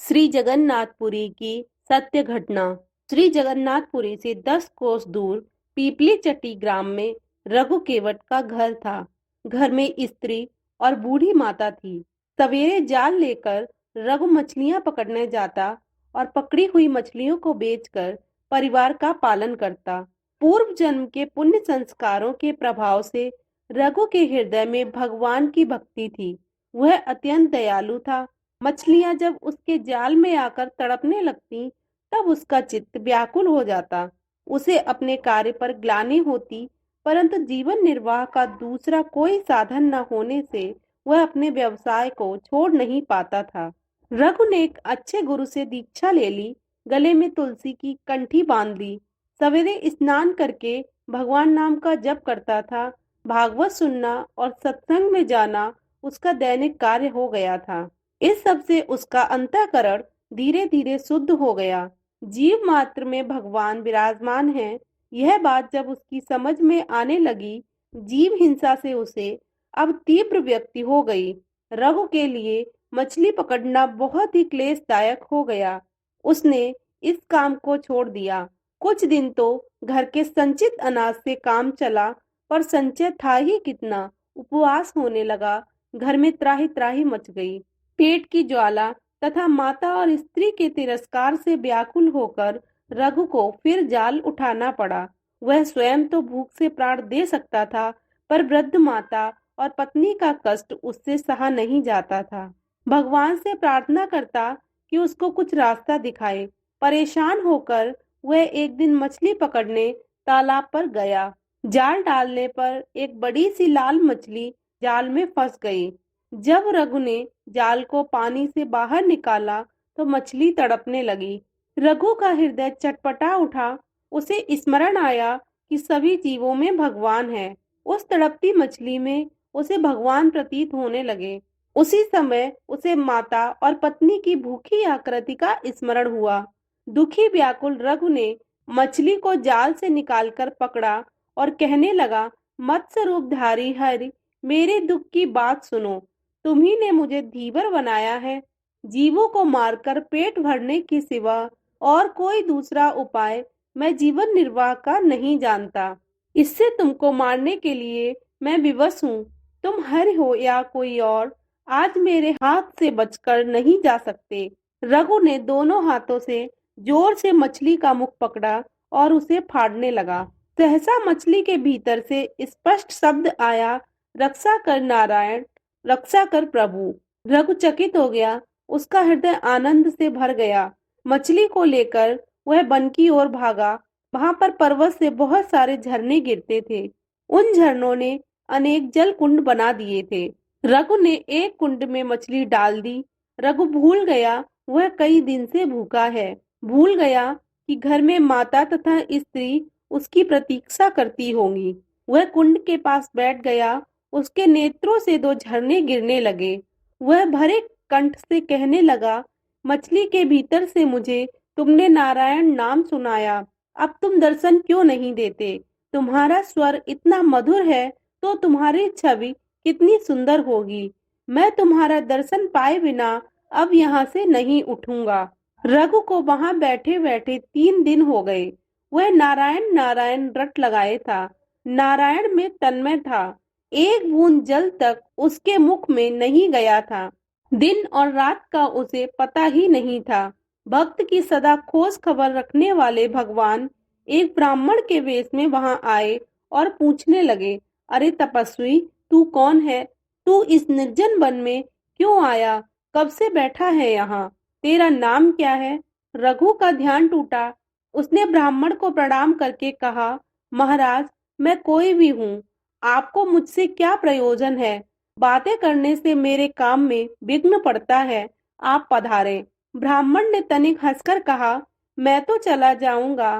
श्री जगन्नाथपुरी की सत्य घटना। श्री जगन्नाथपुरी से 10 कोस दूर पीपली चट्टी ग्राम में रघु केवट का घर था। घर में स्त्री और बूढ़ी माता थी। सवेरे जाल लेकर रघु मछलियां पकड़ने जाता और पकड़ी हुई मछलियों को बेचकर परिवार का पालन करता। पूर्व जन्म के पुण्य संस्कारों के प्रभाव से रघु के हृदय में भगवान की भक्ति थी। वह अत्यंत दयालु था। मछलियां जब उसके जाल में आकर तड़पने लगती, तब उसका चित्त व्याकुल हो जाता। उसे अपने कार्य पर ग्लानि होती, परंतु जीवन निर्वाह का दूसरा कोई साधन न होने से वह अपने व्यवसाय को छोड़ नहीं पाता था। रघु ने एक अच्छे गुरु से दीक्षा ले ली, गले में तुलसी की कंठी बांध ली, सवेरे स्नान करके भगवान नाम का जप करता था। भागवत सुनना और सत्संग में जाना उसका दैनिक कार्य हो गया था। इस सब से उसका अंतःकरण धीरे धीरे शुद्ध हो गया। जीव मात्र में भगवान विराजमान है, यह बात जब उसकी समझ में आने लगी, जीव हिंसा से उसे अब तीव्र व्यक्ति हो गई। रघु के लिए मछली पकड़ना बहुत ही क्लेशदायक हो गया। उसने इस काम को छोड़ दिया। कुछ दिन तो घर के संचित अनाज से काम चला, पर संचय था ही कितना। उपवास होने लगा। घर में त्राही त्राही मच गई। पेट की ज्वाला तथा माता और स्त्री के तिरस्कार से व्याकुल होकर रघु को फिर जाल उठाना पड़ा। वह स्वयं तो भूख से प्राण दे सकता था, पर वृद्ध माता और पत्नी का कष्ट उससे सहा नहीं जाता था। भगवान से प्रार्थना करता कि उसको कुछ रास्ता दिखाए। परेशान होकर वह एक दिन मछली पकड़ने तालाब पर गया। जाल डालने पर एक बड़ी सी लाल मछली जाल में फंस गई। जब रघु ने जाल को पानी से बाहर निकाला तो मछली तड़पने लगी। रघु का हृदय चटपटा उठा। उसे स्मरण आया कि सभी जीवों में भगवान है। उस तड़पती मछली में उसे भगवान प्रतीत होने लगे। उसी समय उसे माता और पत्नी की भूखी आकृति का स्मरण हुआ। दुखी व्याकुल रघु ने मछली को जाल से निकालकर पकड़ा और कहने लगा, मत्स्य रूपधारी हरि, मेरे दुख की बात सुनो। तुम्ही ने मुझे धीवर बनाया है। जीवों को मारकर पेट भरने के सिवा और कोई दूसरा उपाय मैं जीवन निर्वाह का नहीं जानता। इससे तुमको मारने के लिए मैं विवश हूँ। तुम हरि हो या कोई और, आज मेरे हाथ से बचकर नहीं जा सकते। रघु ने दोनों हाथों से जोर से मछली का मुख पकड़ा और उसे फाड़ने लगा। सहसा मछली के भीतर से स्पष्ट शब्द आया, रक्षा कर नारायण, रक्षा कर प्रभु। रघु चकित हो गया। उसका हृदय आनंद से भर गया। मछली को लेकर वह वन की ओर भागा। वहां पर पर्वत से बहुत सारे झरने गिरते थे। उन झरनों ने अनेक जल कुंड बना दिए थे। रघु ने एक कुंड में मछली डाल दी। रघु भूल गया वह कई दिन से भूखा है। भूल गया कि घर में माता तथा स्त्री उसकी प्रतीक्षा करती होंगी। वह कुंड के पास बैठ गया। उसके नेत्रों से दो झरने गिरने लगे। वह भरे कंठ से कहने लगा, मछली के भीतर से मुझे तुमने नारायण नाम सुनाया, अब तुम दर्शन क्यों नहीं देते? तुम्हारा स्वर इतना मधुर है तो तुम्हारी छवि कितनी सुंदर होगी। मैं तुम्हारा दर्शन पाए बिना अब यहाँ से नहीं उठूंगा। रघु को वहां बैठे बैठे 3 दिन हो गए। वह नारायण नारायण रट लगाए था। नारायण में तन्मय था। एक बूंद जल तक उसके मुख में नहीं गया था। दिन और रात का उसे पता ही नहीं था। भक्त की सदा खोज खबर रखने वाले भगवान एक ब्राह्मण के वेश में वहां आए और पूछने लगे, अरे तपस्वी, तू कौन है? तू इस निर्जन वन में क्यों आया? कब से बैठा है यहाँ? तेरा नाम क्या है? रघु का ध्यान टूटा। उसने ब्राह्मण को प्रणाम करके कहा, महाराज, मैं कोई भी हूँ। आपको मुझसे क्या प्रयोजन है? बातें करने से मेरे काम में विघ्न पड़ता है। आप पधारें। ब्राह्मण ने तनिक हंसकर कहा, मैं तो चला जाऊंगा,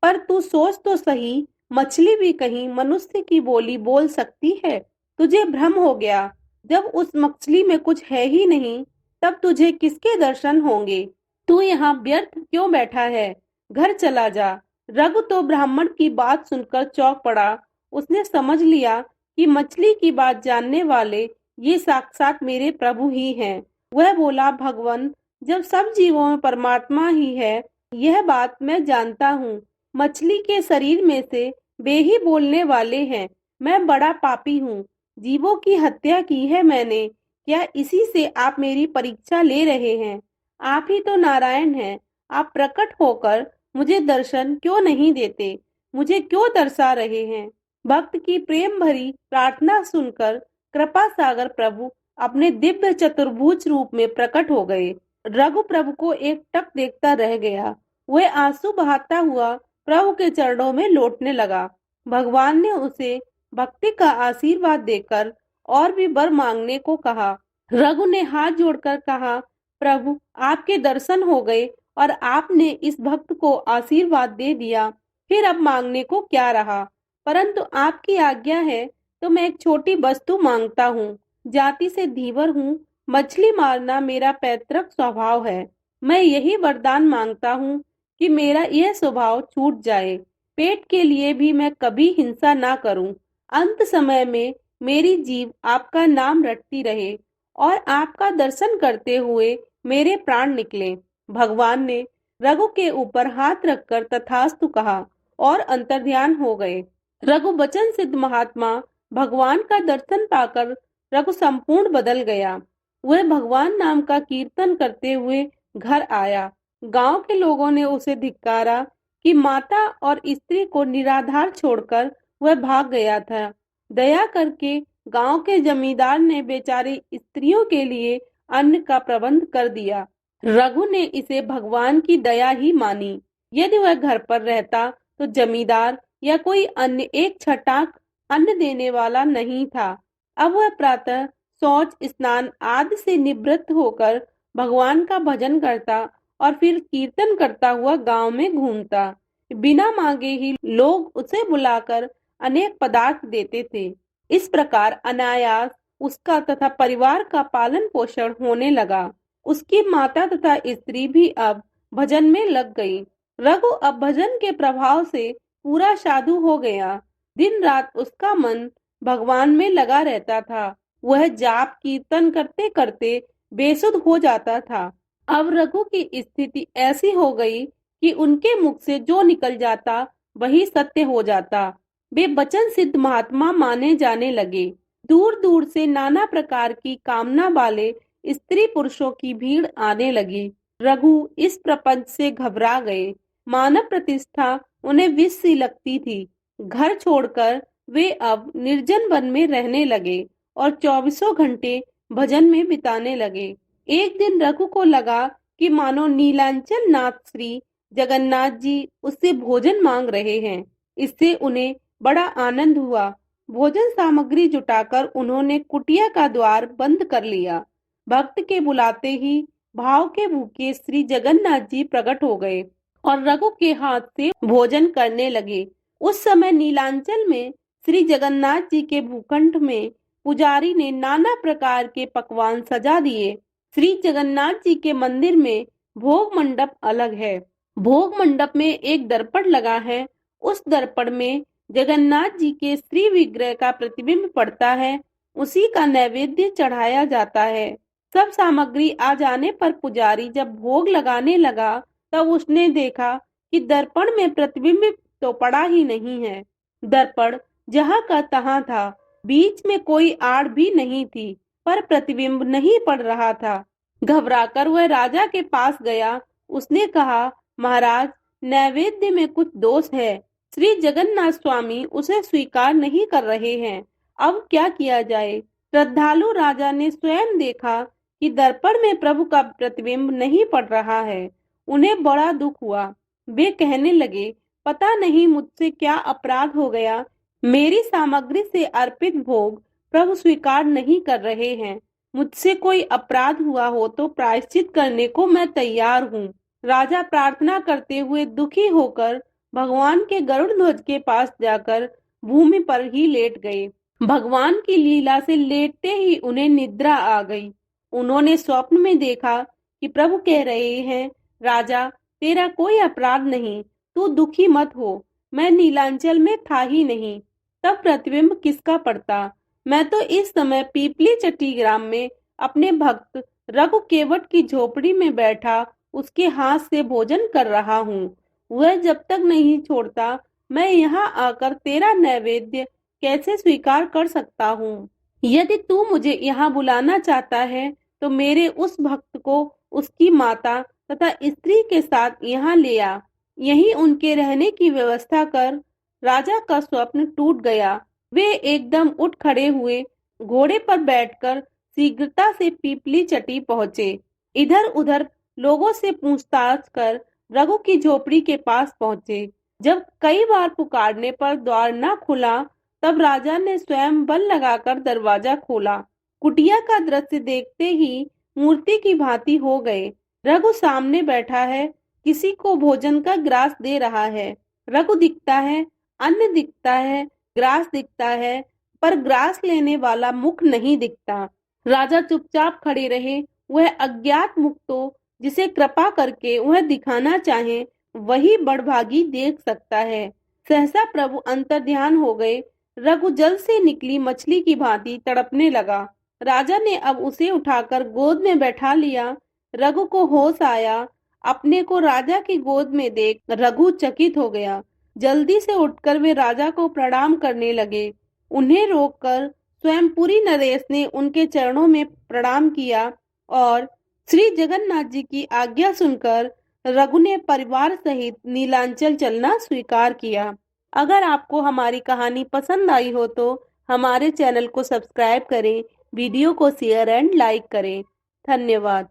पर तू सोच तो सही, मछली भी कहीं मनुष्य की बोली बोल सकती है? तुझे भ्रम हो गया। जब उस मछली में कुछ है ही नहीं, तब तुझे किसके दर्शन होंगे? तू यहाँ व्यर्थ क्यों बैठा है? घर चला जा। रघु तो ब्राह्मण की बात सुनकर चौंक पड़ा। उसने समझ लिया कि मछली की बात जानने वाले ये साक्षात मेरे प्रभु ही हैं। वह बोला, भगवान, जब सब जीवों में परमात्मा ही है, यह बात मैं जानता हूँ। मछली के शरीर में से वे ही बोलने वाले हैं। मैं बड़ा पापी हूँ, जीवों की हत्या की है मैंने। क्या इसी से आप मेरी परीक्षा ले रहे हैं? आप ही तो नारायण हैं। आप प्रकट होकर मुझे दर्शन क्यों नहीं देते? मुझे क्यों दर्शा रहे हैं? भक्त की प्रेम भरी प्रार्थना सुनकर कृपा सागर प्रभु अपने दिव्य चतुर्भुज रूप में प्रकट हो गए। रघु प्रभु को एक टक देखता रह गया। वह आंसू बहाता हुआ प्रभु के चरणों में लौटने लगा। भगवान ने उसे भक्ति का आशीर्वाद देकर और भी वर मांगने को कहा। रघु ने हाथ जोड़कर कहा, प्रभु आपके दर्शन हो गए और आपने इस भक्त को आशीर्वाद दे दिया, फिर अब मांगने को क्या रहा? परंतु आपकी आज्ञा है तो मैं एक छोटी वस्तु मांगता हूँ। जाति से धीवर हूँ, मछली मारना मेरा पैतृक स्वभाव है। मैं यही वरदान मांगता हूँ कि मेरा यह स्वभाव छूट जाए। पेट के लिए भी मैं कभी हिंसा ना करूं। अंत समय में मेरी जीव आपका नाम रटती रहे और आपका दर्शन करते हुए मेरे प्राण निकले। भगवान ने रघु के ऊपर हाथ रखकर तथास्तु कहा और अंतर्ध्यान हो गए। रघु वचन सिद्ध महात्मा भगवान का दर्शन पाकर रघु संपूर्ण बदल गया। वह भगवान नाम का कीर्तन करते हुए घर आया। गांव के लोगों ने उसे धिक्कारा कि माता और स्त्री को निराधार छोड़कर वह भाग गया था। दया करके गांव के जमींदार ने बेचारी स्त्रियों के लिए अन्न का प्रबंध कर दिया। रघु ने इसे भगवान की दया ही मानी। यदि वह घर पर रहता तो जमींदार या कोई अन्य एक छटाक अन्न देने वाला नहीं था। अब वह प्रातः शौच स्नान आदि से निवृत्त होकर भगवान का भजन करता और फिर कीर्तन करता हुआ गांव में घूमता। बिना मांगे ही लोग उसे बुलाकर अनेक पदार्थ देते थे। इस प्रकार अनायास उसका तथा परिवार का पालन पोषण होने लगा। उसकी माता तथा स्त्री भी अब भजन में लग गई। रघु अब भजन के प्रभाव से पूरा साधु हो गया। दिन रात उसका मन भगवान में लगा रहता था। वह जाप कीर्तन करते करते बेसुध हो जाता था। अब रघु की स्थिति ऐसी हो गई कि उनके मुख से जो निकल जाता वही सत्य हो जाता। वे वचन सिद्ध महात्मा माने जाने लगे। दूर दूर से नाना प्रकार की कामना वाले स्त्री पुरुषों की भीड़ आने लगी। रघु इस प्रपंच से घबरा गए। मानव प्रतिष्ठा उन्हें विष सी लगती थी। घर छोड़कर वे अब निर्जन वन में रहने लगे और 24 घंटे भजन में बिताने लगे। एक दिन रघु को लगा कि मानो नीलांचल नाथ श्री जगन्नाथ जी उससे भोजन मांग रहे हैं। इससे उन्हें बड़ा आनंद हुआ। भोजन सामग्री जुटाकर उन्होंने कुटिया का द्वार बंद कर लिया। भक्त के बुलाते ही भाव के भूखे श्री जगन्नाथ जी प्रकट हो गए और रघु के हाथ से भोजन करने लगे। उस समय नीलांचल में श्री जगन्नाथ जी के भूखंड में पुजारी ने नाना प्रकार के पकवान सजा दिए। श्री जगन्नाथ जी के मंदिर में भोग मंडप अलग है। भोग मंडप में एक दर्पण लगा है। उस दर्पण में जगन्नाथ जी के श्री विग्रह का प्रतिबिंब पड़ता है। उसी का नैवेद्य चढ़ाया जाता है। सब सामग्री आ जाने पर पुजारी जब भोग लगाने लगा तब उसने देखा कि दर्पण में प्रतिबिंब तो पड़ा ही नहीं है। दर्पण जहाँ का तहाँ था। बीच में कोई आड़ भी नहीं थी, पर प्रतिबिंब नहीं पड़ रहा था। घबराकर वह राजा के पास गया। उसने कहा, महाराज, नैवेद्य में कुछ दोष है। श्री जगन्नाथ स्वामी उसे स्वीकार नहीं कर रहे हैं। अब क्या किया जाए? श्रद्धालु राजा ने स्वयं देखा कि दर्पण में प्रभु का प्रतिबिंब नहीं पड़ रहा है। उन्हें बड़ा दुख हुआ। वे कहने लगे, पता नहीं मुझसे क्या अपराध हो गया। मेरी सामग्री से अर्पित भोग प्रभु स्वीकार नहीं कर रहे हैं। मुझसे कोई अपराध हुआ हो तो प्रायश्चित करने को मैं तैयार हूँ। राजा प्रार्थना करते हुए दुखी होकर भगवान के गरुड़ ध्वज के पास जाकर भूमि पर ही लेट गए। भगवान की लीला से लेटते ही उन्हें निद्रा आ गई। उन्होंने स्वप्न में देखा कि प्रभु कह रहे हैं, राजा, तेरा कोई अपराध नहीं, तू दुखी मत हो। मैं नीलांचल में था ही नहीं, तब प्रतिबिंब किसका पड़ता? मैं तो इस समय पीपली चट्टी ग्राम में अपने भक्त रघु केवट की झोपड़ी में बैठा उसके हाथ से भोजन कर रहा हूँ। वह जब तक नहीं छोड़ता मैं यहाँ आकर तेरा नैवेद्य कैसे स्वीकार कर सकता हूँ। यदि तू मुझे यहाँ बुलाना चाहता है तो मेरे उस भक्त को उसकी माता तथा स्त्री के साथ यहाँ ले आ। यहीं उनके रहने की व्यवस्था कर। राजा का स्वप्न टूट गया। वे एकदम उठ खड़े हुए, घोड़े पर बैठकर शीघ्रता से पीपली चटी पहुंचे। इधर उधर लोगों से पूछताछ कर रघु की झोपड़ी के पास पहुंचे। जब कई बार पुकारने पर द्वार न खुला तब राजा ने स्वयं बल लगाकर दरवाजा खोला। कुटिया का दृश्य देखते ही मूर्ति की भांति हो गए। रघु सामने बैठा है, किसी को भोजन का ग्रास दे रहा है। रघु दिखता है, अन्न दिखता है, ग्रास दिखता है, पर ग्रास लेने वाला मुख नहीं दिखता। राजा चुपचाप खड़े रहे। वह अज्ञात मुख तो जिसे कृपा करके वह दिखाना चाहे वही बड़भागी देख सकता है। सहसा प्रभु अंतर्ध्यान हो गए। रघु जल से निकली मछली की भांति तड़पने लगा। राजा ने अब उसे उठाकर गोद में बैठा लिया। रघु को होश आया। अपने को राजा की गोद में देख रघु चकित हो गया। जल्दी से उठकर वे राजा को प्रणाम करने लगे। उन्हें रोककर स्वयं पुरी नरेश ने उनके चरणों में प्रणाम किया और श्री जगन्नाथ जी की आज्ञा सुनकर रघु ने परिवार सहित नीलांचल चलना स्वीकार किया। अगर आपको हमारी कहानी पसंद आई हो तो हमारे चैनल को सब्सक्राइब करें, वीडियो को शेयर एंड लाइक करें। धन्यवाद।